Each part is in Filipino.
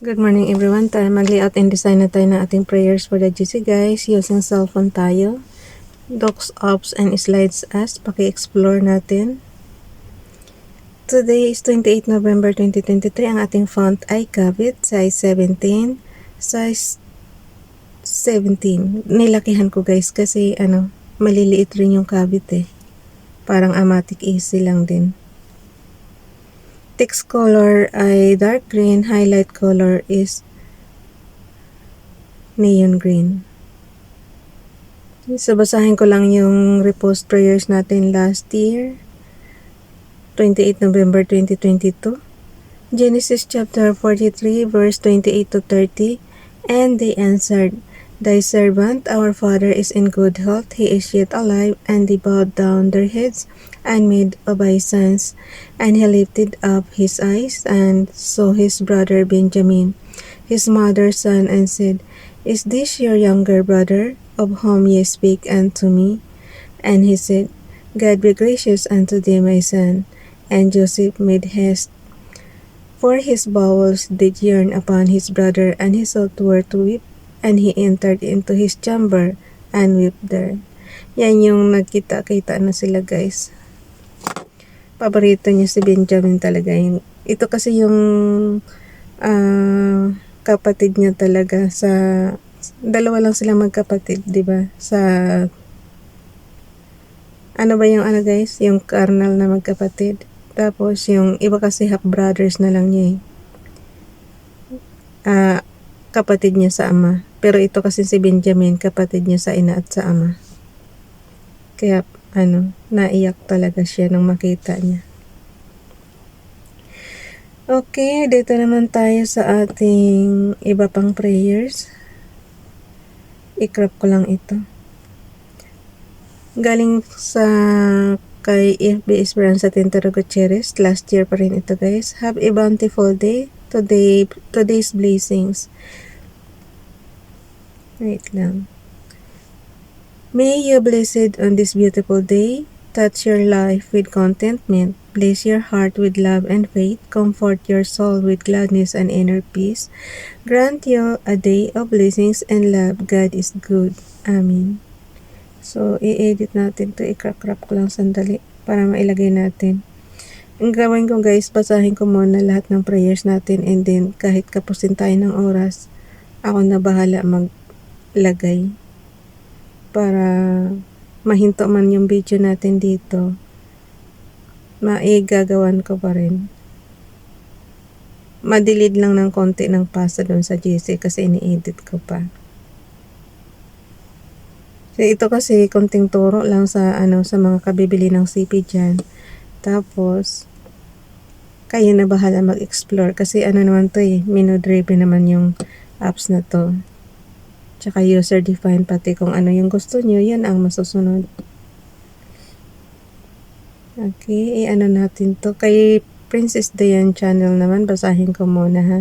Good morning everyone. Mag-layout and design na tayo ng ating prayers for the GC guys. Using cellphone tayo. Docs, apps, and slides as. Paki-explore natin. Today is 28 November 2023. Ang ating font ay Cavit. Size 17. Size 17. Nilakihan ko guys kasi maliliit rin yung Cavit eh. Parang Amatic Easy lang din. Text color ay dark green, highlight color is neon green. So, basahin ko lang yung repost prayers natin last year, 28 November 2022. Genesis chapter 43, verse 28 to 30. And they answered, Thy servant, our father, is in good health. He is yet alive. And they bowed down their heads and made obeisance. And he lifted up his eyes and saw his brother Benjamin, his mother's son, and said, Is this your younger brother, of whom ye speak unto me? And he said, God be gracious unto thee, my son. And Joseph made haste, for his bowels did yearn upon his brother, and he sought where to weep. And he entered into his chamber and wept there. Yan yung nagkita-kita na sila guys. Paborito niya si Benjamin talaga. Ito kasi yung kapatid niya talaga sa... Dalawa lang sila magkapatid, di ba? Sa... Ano ba yung guys? Yung carnal na magkapatid. Tapos yung iba kasi half brothers na lang niya kapatid niya sa ama. Pero ito kasi si Benjamin, kapatid niya sa ina at sa ama. Kaya, naiyak talaga siya nung makita niya. Okay, dito naman tayo sa ating iba pang prayers. I-crop ko lang ito. Galing sa kay FB Esperanza Tintero Gutierrez. Last year pa rin ito guys. Have a bountiful day. Today's blessings. Wait lang. May you blessed on this beautiful day. Touch your life with contentment. Bless your heart with love and faith. Comfort your soul with gladness and inner peace. Grant you a day of blessings and love. God is good. Amen. So, i-edit natin to. I-crop ko lang sandali para mailagay natin. Ang gawin ko guys, basahin ko muna lahat ng prayers natin and then kahit kapusin tayo ng oras, ako na bahala maglagay para mahinto man yung video natin dito, maigagawan ko pa rin. Madilid lang ng konti ng pasta doon sa GC kasi ini-edit ko pa. So, ito kasi konting turo lang sa sa mga kabibili ng CP dyan. Tapos kayo na bahala mag-explore kasi naman to menu driven naman yung apps na to. Tsaka user defined pati kung ano yung gusto nyo, yan ang masusunod. Okay, natin to. Kay Princess Dayan channel naman, basahin ko muna ha.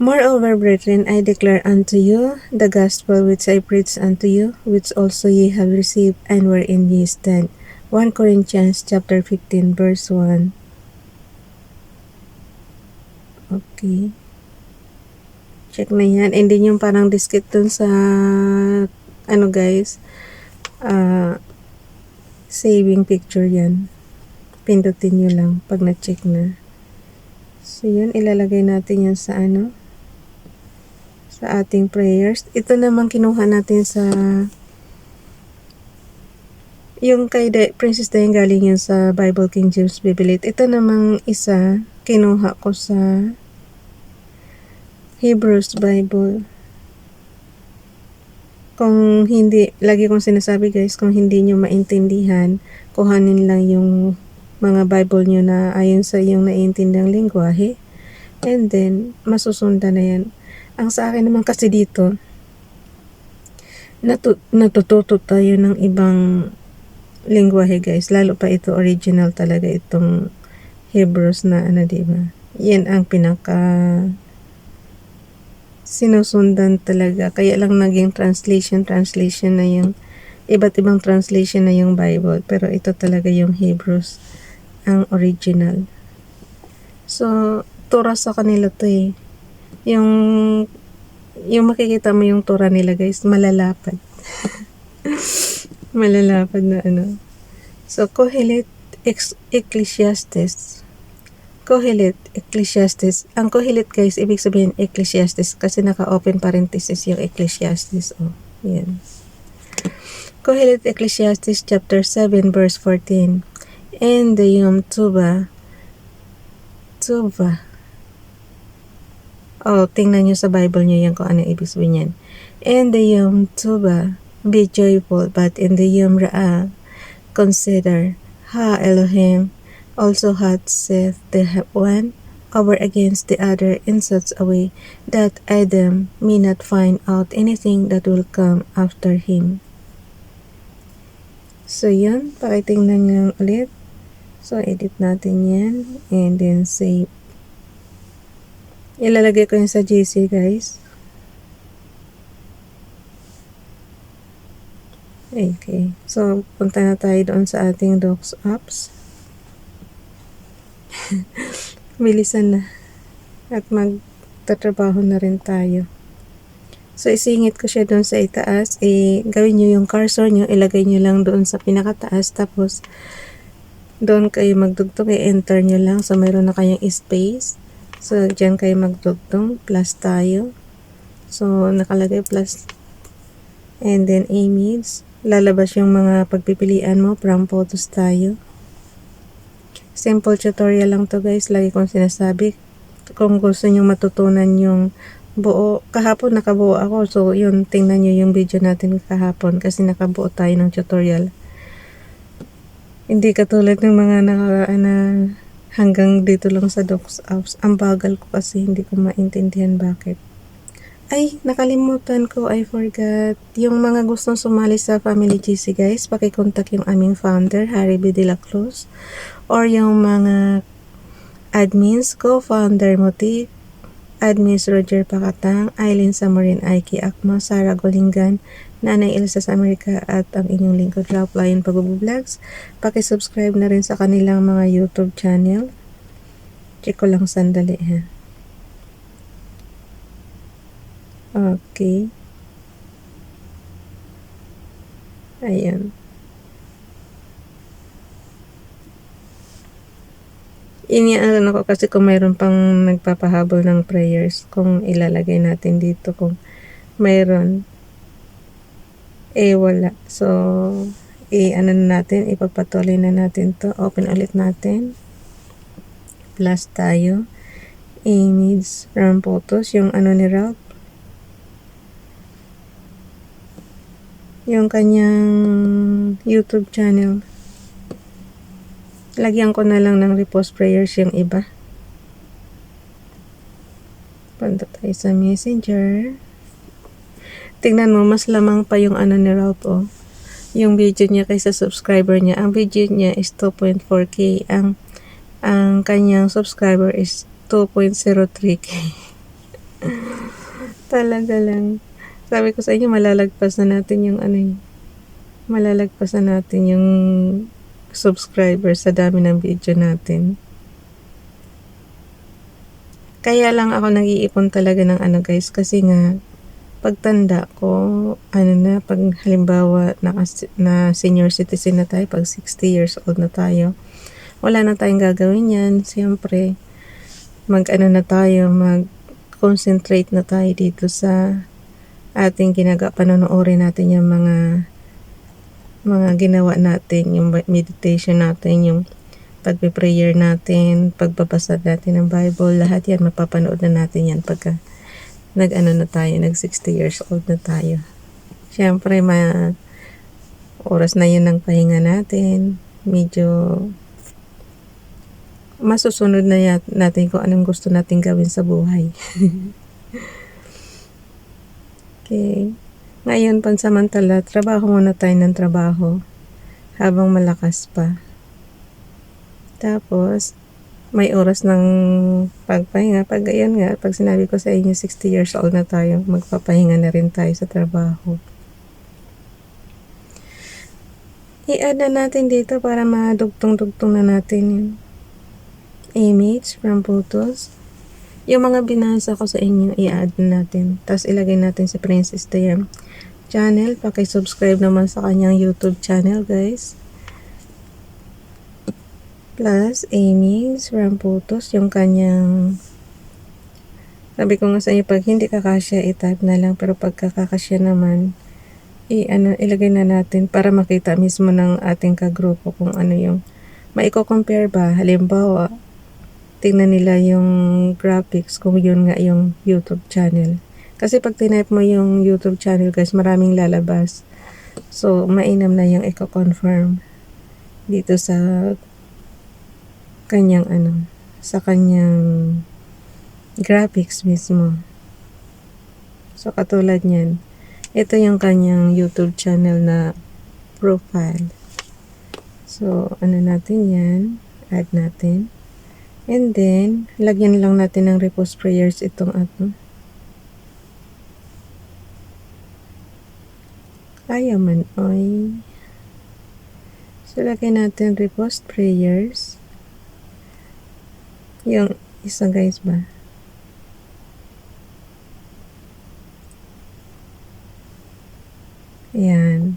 Moreover, brethren, I declare unto you the gospel which I preach unto you, which also ye have received, and wherein ye stand. 1 Corinthians chapter 15, verse 1. Okay. Check na yan. And then yung parang diskit dun sa, guys, saving picture yan. Pindutin nyo lang pag na-check na. So, yun, ilalagay natin yan sa sa ating prayers. Ito naman kinuha natin sa yung kay Princess Dayan, galing yan sa Bible King James Bible. Ito namang isa kinuha ko sa Hebrews Bible. Kung hindi, lagi kong sinasabi guys, kung hindi nyo maintindihan, kuhanin lang yung mga Bible nyo na ayon sa iyong naiintindang lingwahe, and then masusundan na yan. Ang sa akin naman kasi dito, natututo tayo ng ibang lingwahe guys, lalo pa ito original talaga itong Hebrews na diba? Yan ang pinaka sinusundan talaga, kaya lang naging translation na yung iba't ibang translation na yung Bible, pero ito talaga yung Hebrews ang original. So, tura sa kanila to eh. Yung makikita mo yung tura nila guys, malalapad. Malalapad na ano. So, Kohelet, Ecclesiastes. Kohelet, Ecclesiastes. Ang Kohelet guys, ibig sabihin Ecclesiastes kasi naka-open parenthesis yung Ecclesiastes. Oh, yan. Kohelet, Ecclesiastes chapter 7 verse 14. And the Yom Tuba. Oh, tingnan nyo sa Bible nyo yan kung ano ibig sabihin yan. And the Yom Tuba, be joyful, but in the Yom Ra'ah, consider, Ha Elohim also hath set the one over against the other in such a way that Adam may not find out anything that will come after him. So yun, pakitingnan nyo ulit. So edit natin yan and then save. Ilalagay ko yun sa GC guys. Okay. So, punta na tayo doon sa ating Docs apps. Bilisan na. At magtatrabaho na rin tayo. So, isingit ko siya doon sa itaas. Gawin nyo yung cursor nyo. Ilagay nyo lang doon sa pinakataas. Tapos, doon kayo magdugtong. I-enter nyo lang. So, mayroon na kayong space. So, dyan kayo magdugtong. Plus tayo. So, nakalagay plus. And then, image. Lalabas yung mga pagpipilian mo. From photos tayo. Simple tutorial lang to guys. Lagi kong sinasabi. Kung gusto nyo matutunan yung buo. Kahapon nakabuo ako. So, yun. Tingnan nyo yung video natin kahapon. Kasi nakabuo tayo ng tutorial. Hindi katulad ng mga hanggang dito lang sa Docs apps. Ang bagal ko kasi hindi ko maintindihan bakit. Ay, nakalimutan ko. I forgot. Yung mga gustong sumali sa Family GC guys, pakikontak yung aming founder, Harry B. De La Cruz. Or yung mga admins ko, founder Motif, admins Roger Pacatang, Aileen Samorin, Aiki Akma, Sarah Golingan, Nanay Elsa sa Amerika at ang inyong lingkod Ralph Lion Pag-vlogs. Paki-subscribe na rin sa kanilang mga YouTube channel. Check ko lang sandali ha. Okay. Ayan. Iniaalan ako kasi kung mayroon pang nagpapahabol ng prayers kung ilalagay natin dito kung mayroon. Wala. So, ano na natin, ipagpatuloy na natin to. Open ulit natin. Plus tayo. Image from photos. Yung ano ni Ralph. Yung kanyang YouTube channel. Lagyan ko na lang ng repost prayers yung iba. Punta tayo sa Messenger. Tingnan mo, mas lamang pa yung ano ni Ralph, oh. Yung video niya kaysa subscriber niya. Ang video niya is 2.4k. Ang kanyang subscriber is 2.03k. Talaga lang. Sabi ko sa inyo, malalagpas na natin yung malalagpas na natin yung subscriber sa dami ng video natin. Kaya lang ako nag-iipon talaga ng guys, kasi nga pagtanda ko, pag halimbawa na senior citizen na tayo, pag 60 years old na tayo, wala na tayong gagawin yan. Siyempre, mag-concentrate na tayo dito sa ating panonoorin natin yung mga ginawa natin, yung meditation natin, yung pagpe-prayer natin, pagbabasa natin ng Bible, lahat yan, mapapanood na natin yan pagka na tayo, nag 60 years old na tayo. Siyempre, oras na yun ng pahinga natin. Medyo masusunod na natin kung anong gusto natin gawin sa buhay. Okay. Ngayon, pansamantala, trabaho muna tayo ng trabaho habang malakas pa. Tapos, may oras ng pagpahinga. Pag sinabi ko sa inyo 60 years old na tayo, magpapahinga na rin tayo sa trabaho. I-add na natin dito para madugtong-dugtong na natin yung image from photos. Yung mga binasa ko sa inyo, i-add natin. Tapos ilagay natin si Princess Diane channel. Paki-subscribe naman sa kanyang YouTube channel, guys. Plus, image from photos. Yung kanyang... Sabi ko nga sa inyo, pag hindi kakasya, i-type na lang. Pero pag kakasya naman, ilagay na natin para makita mismo ng ating kagrupo kung ano yung maiko-compare ba. Halimbawa, tingnan nila yung graphics kung yun nga yung YouTube channel. Kasi pag tinype mo yung YouTube channel, guys, maraming lalabas. So, mainam na yung i-confirm dito sa kanyang sa kanyang graphics mismo. So, katulad niyan. Ito yung kanyang YouTube channel na profile. So, natin yan. Add natin. And then, lagyan lang natin ng repost prayers itong Ayaw man, oy. So, lagyan natin repost prayers. Yung isa, guys ba? Ayan.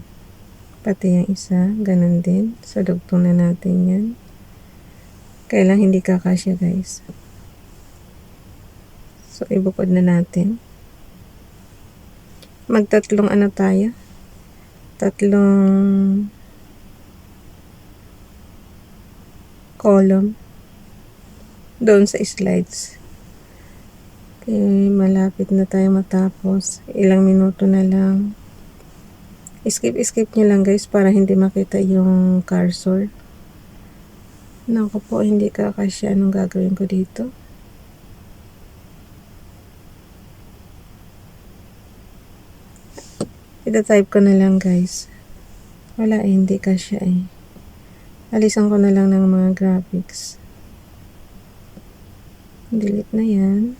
Pati yung isa, ganun din. So, dugtong na natin yan. Kailang hindi kakasya, guys. So, ibukod na natin. Magtatlong tayo? Tatlong column doon sa slides. Okay, malapit na tayo matapos. Ilang minuto na lang. Skip nyo lang, guys, para hindi makita yung cursor. Naku po, hindi kakasya. Anong gagawin ko dito? Ita-type ko na lang, guys. Wala hindi kasya Alisan ko na lang ng mga graphics. Delete na yan.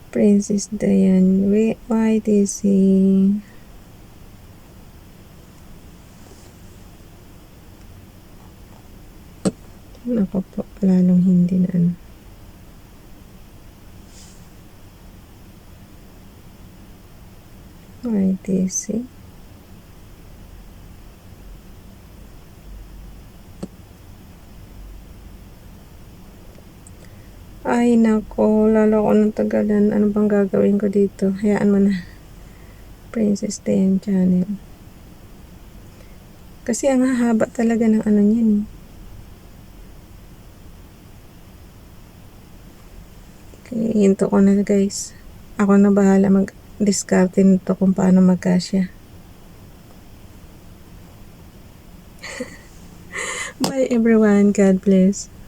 Princess Diane YTC. Naku po, lalong hindi na YTC. Ay, nako, lalo ako ng tagalan. Ano bang gagawin ko dito? Hayaan mo na. Princess Diane channel. Kasi ang hahaba talaga ng niyan. Okay, hinto ko na, guys. Ako na bahala mag-discarte nito kung paano magkasya. Bye everyone. God bless.